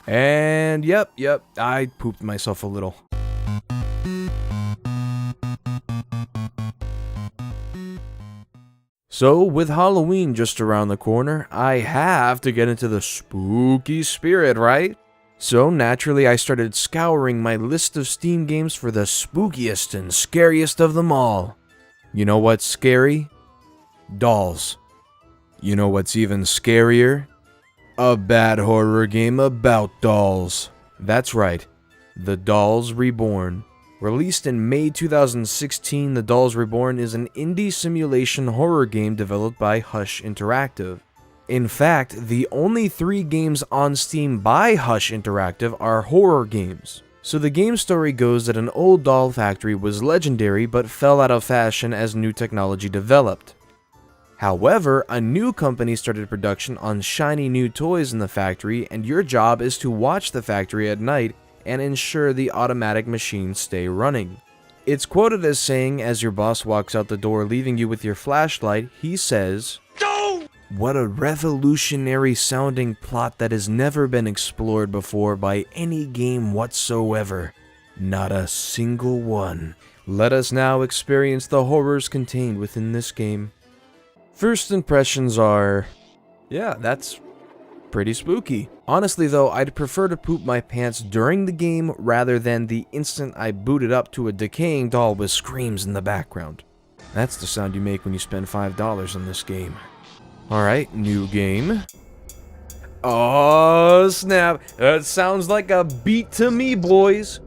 And yep, I pooped myself a little. So, with Halloween just around the corner, I have to get into the spooky spirit, right? So, naturally, I started scouring my list of Steam games for the spookiest and scariest of them all. You know what's scary? Dolls. You know what's even scarier? A bad horror game about dolls. That's right, The Dolls Reborn. Released in May 2016, The Dolls Reborn is an indie simulation horror game developed by Hush Interactive. In fact, the only 3 games on Steam by Hush Interactive are horror games. So the game story goes that an old doll factory was legendary but fell out of fashion as new technology developed. However, a new company started production on shiny new toys in the factory, and your job is to watch the factory at night and ensure the automatic machines stay running. It's quoted as saying, as your boss walks out the door leaving you with your flashlight, he says, "Go!" What a revolutionary sounding plot that has never been explored before by any game whatsoever. Not a single one. Let us now experience the horrors contained within this game. First impressions are, yeah, that's pretty spooky. Honestly though, I'd prefer to poop my pants during the game rather than the instant I booted up to a decaying doll with screams in the background. That's the sound you make when you spend $5 on this game. Alright, new game. Oh snap, that sounds like a beat to me, boys.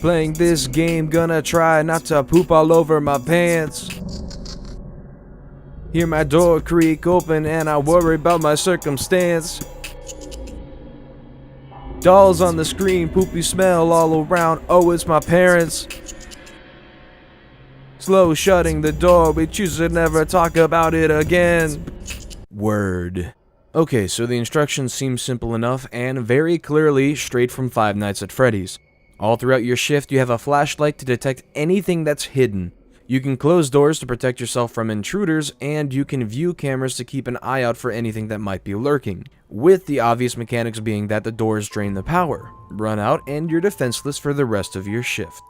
Playing this game, gonna try not to poop all over my pants. Hear my door creak open and I worry about my circumstance. Dolls on the screen, poopy smell all around, oh it's my parents. Slow shutting the door, we choose to never talk about it again. Word. Okay, so the instructions seem simple enough and very clearly straight from Five Nights at Freddy's. All throughout your shift, you have a flashlight to detect anything that's hidden. You can close doors to protect yourself from intruders, and you can view cameras to keep an eye out for anything that might be lurking, with the obvious mechanics being that the doors drain the power, run out, and you're defenseless for the rest of your shift.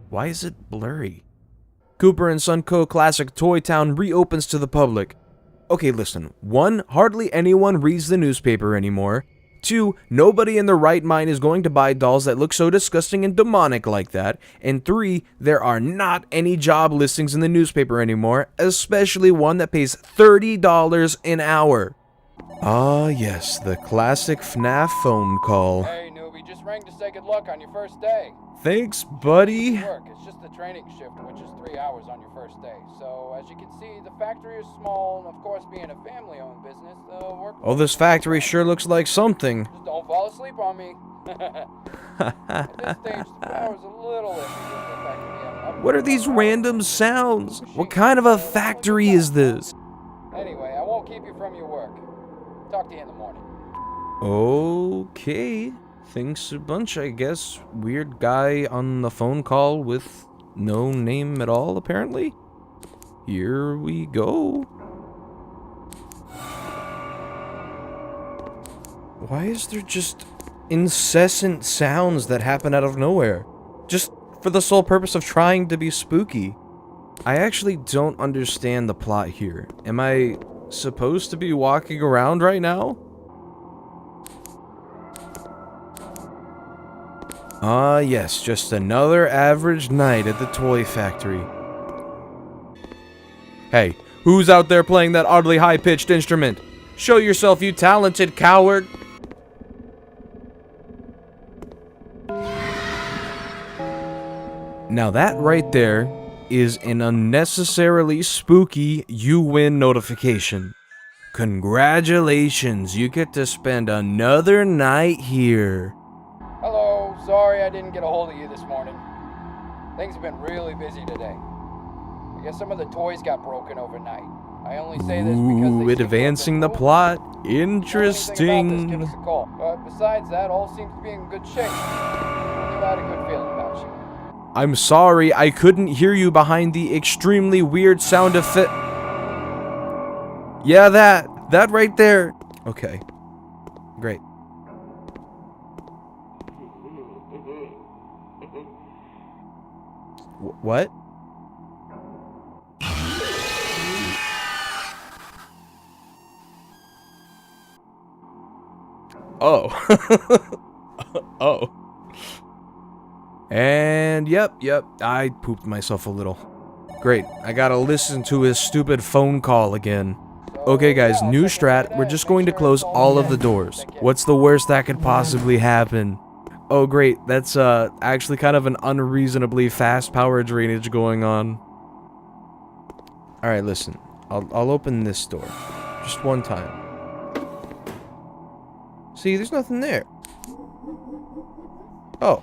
Why is it blurry? Cooper & Son Co. Classic Toy Town reopens to the public. Okay, listen. 1, hardly anyone reads the newspaper anymore. 2, nobody in their right mind is going to buy dolls that look so disgusting and demonic like that. And 3, there are not any job listings in the newspaper anymore, especially one that pays $30 an hour. Ah, yes, the classic FNAF phone call. Hey, newbie, just rang to say good luck on your first day. Thanks, buddy. Work. It's just the training shift, which is 3 hours on your first day. So, as you can see, the factory is small, and of course, being a family-owned business, the work... Oh, this factory sure looks like something. Just don't fall asleep on me. At this stage, the power's a little iffy. What are these random sounds? What kind of a factory is this? Anyway, I won't keep you from your work. Talk to you in the morning. Okay. Thanks a bunch, I guess. Weird guy on the phone call with no name at all, apparently. Here we go. Why is there just incessant sounds that happen out of nowhere? Just for the sole purpose of trying to be spooky. I actually don't understand the plot here. Am I supposed to be walking around right now? Ah, yes, just another average night at the toy factory. Hey, who's out there playing that oddly high-pitched instrument? Show yourself, you talented coward! Now that right there is an unnecessarily spooky you win notification. Congratulations, you get to spend another night here. Hello, sorry I didn't get a hold of you this morning. Things have been really busy today. I guess some of the toys got broken overnight. I only say this because Ooh, advancing the plot. Interesting. Give us a call. Besides that, all seems to be in good shape. I've had a good feeling about you. I'm sorry, I couldn't hear you behind the extremely weird sound effect. Yeah, that right there. Okay, great. What? Oh. Oh. And yep, I pooped myself a little. Great, I gotta listen to his stupid phone call again. Okay guys, new strat, we're just going to close all of the doors. What's the worst that could possibly happen? Oh great, that's actually kind of an unreasonably fast power drainage going on. Alright, listen, I'll open this door. Just one time. See, there's nothing there. Oh.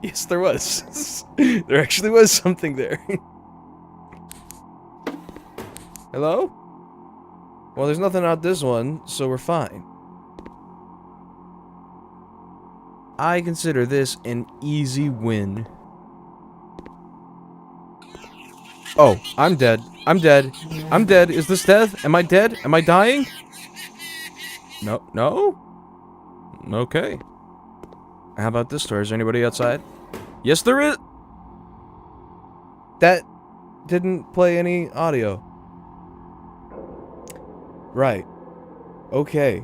Yes, there was. There actually was something there. Hello? Well, there's nothing out this one, so we're fine. I consider this an easy win. Oh, I'm dead. I'm dead. I'm dead. Is this death? Am I dead? Am I dying? No. No? Okay. How about this door? Is there anybody outside? Yes, there is! That didn't play any audio. Right. Okay.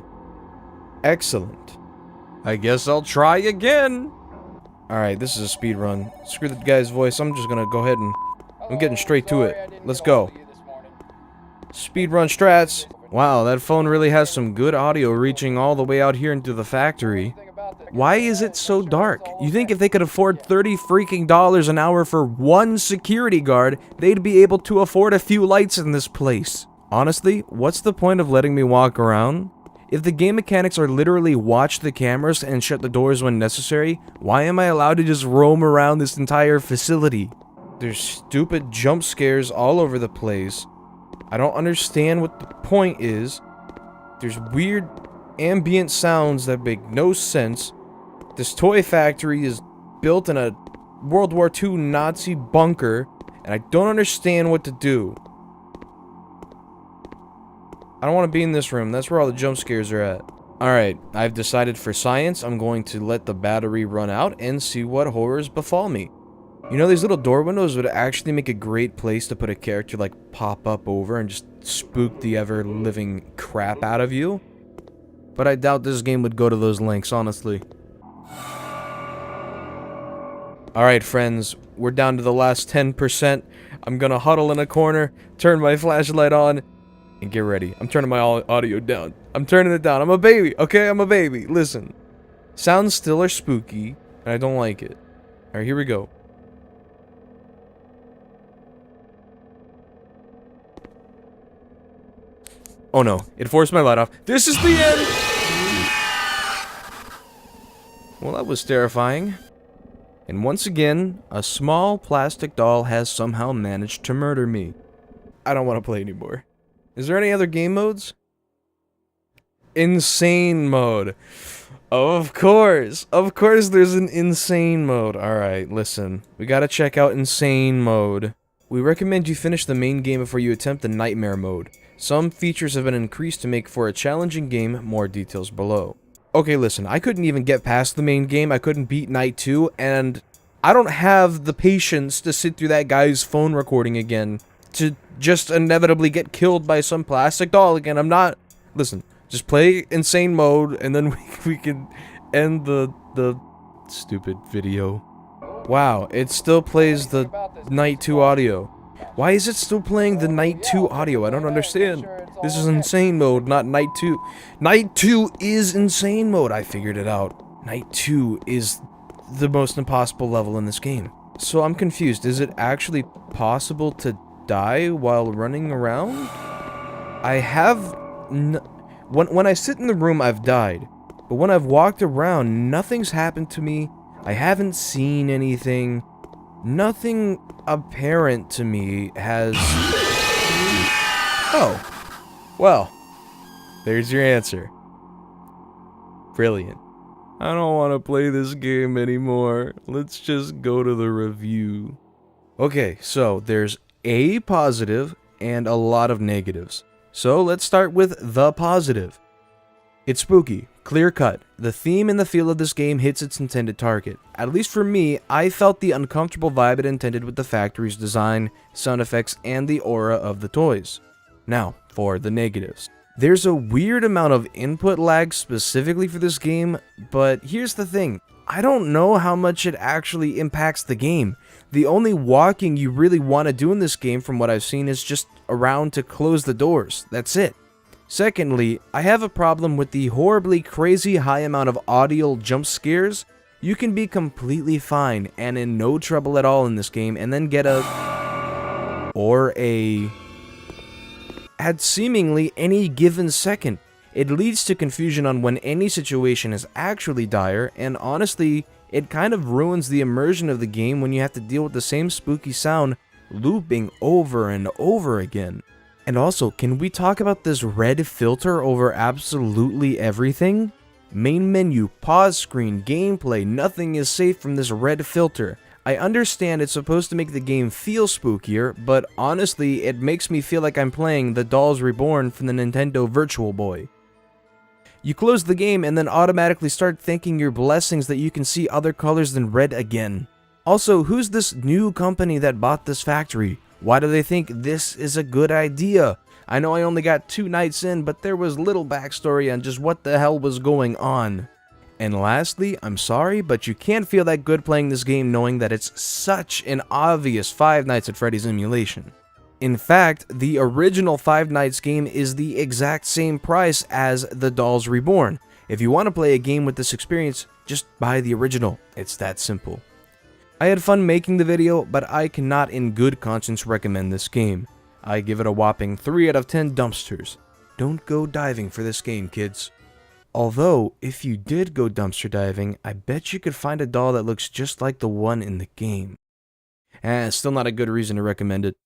Excellent. I guess I'll try again! Alright, this is a speed run. Screw the guy's voice, I'm just gonna go ahead and... I'm getting straight to it. Let's go. Speedrun strats. Wow, that phone really has some good audio reaching all the way out here into the factory. Why is it so dark? You think if they could afford $30 freaking an hour for one security guard, they'd be able to afford a few lights in this place. Honestly, what's the point of letting me walk around? If the game mechanics are literally watch the cameras and shut the doors when necessary, why am I allowed to just roam around this entire facility? There's stupid jump scares all over the place. I don't understand what the point is. There's weird ambient sounds that make no sense. This toy factory is built in a World War II Nazi bunker, and I don't understand what to do. I don't want to be in this room. That's where all the jump scares are at. Alright, I've decided for science, I'm going to let the battery run out and see what horrors befall me. You know, these little door windows would actually make a great place to put a character like pop up over and just spook the ever-living crap out of you. But I doubt this game would go to those lengths, honestly. Alright friends, we're down to the last 10%. I'm gonna huddle in a corner, turn my flashlight on, and get ready. I'm turning my audio down. I'm turning it down. I'm a baby, okay? I'm a baby. Listen. Sounds still are spooky, and I don't like it. Alright, here we go. Oh no, it forced my light off. This is the end! Well, that was terrifying. And once again, a small plastic doll has somehow managed to murder me. I don't want to play anymore. Is there any other game modes? Insane mode. Of course there's an insane mode. Alright, listen. We gotta check out insane mode. We recommend you finish the main game before you attempt the nightmare mode. Some features have been increased to make for a challenging game, more details below. Okay, listen, I couldn't even get past the main game, I couldn't beat Night 2, and I don't have the patience to sit through that guy's phone recording again, to just inevitably get killed by some plastic doll again. I'm not... Listen, just play insane mode, and then we can end the stupid video. Wow, it still plays the Night 2 audio. Why is it still playing the Night 2 audio? I don't understand. This is insane mode, not Night 2. Night 2 is insane mode. I figured it out. Night 2 is the most impossible level in this game. So I'm confused. Is it actually possible to die while running around? I have... When I sit in the room, I've died. But when I've walked around, nothing's happened to me. I haven't seen anything. Nothing apparent to me has... Oh, well, there's your answer. Brilliant. I don't want to play this game anymore. Let's just go to the review. Okay, so there's a positive and a lot of negatives. So let's start with the positive. It's spooky, clear cut. The theme and the feel of this game hits its intended target. At least for me, I felt the uncomfortable vibe it intended with the factory's design, sound effects, and the aura of the toys. Now, for the negatives. There's a weird amount of input lag specifically for this game, but here's the thing. I don't know how much it actually impacts the game. The only walking you really want to do in this game from what I've seen is just around to close the doors. That's it. Secondly, I have a problem with the horribly crazy high amount of audio jump scares. You can be completely fine and in no trouble at all in this game and then get a at seemingly any given second. It leads to confusion on when any situation is actually dire, and honestly, it kind of ruins the immersion of the game when you have to deal with the same spooky sound looping over and over again. And also, can we talk about this red filter over absolutely everything? Main menu, pause screen, gameplay, nothing is safe from this red filter. I understand it's supposed to make the game feel spookier, but honestly, it makes me feel like I'm playing The Dolls Reborn from the Nintendo Virtual Boy. You close the game and then automatically start thanking your blessings that you can see other colors than red again. Also, who's this new company that bought this factory? Why do they think this is a good idea? I know I only got 2 nights in, but there was little backstory on just what the hell was going on. And lastly, I'm sorry, but you can't feel that good playing this game knowing that it's such an obvious Five Nights at Freddy's emulation. In fact, the original Five Nights game is the exact same price as The Dolls Reborn. If you want to play a game with this experience, just buy the original. It's that simple. I had fun making the video, but I cannot in good conscience recommend this game. I give it a whopping 3 out of 10 dumpsters. Don't go diving for this game, kids. Although, if you did go dumpster diving, I bet you could find a doll that looks just like the one in the game. Still not a good reason to recommend it.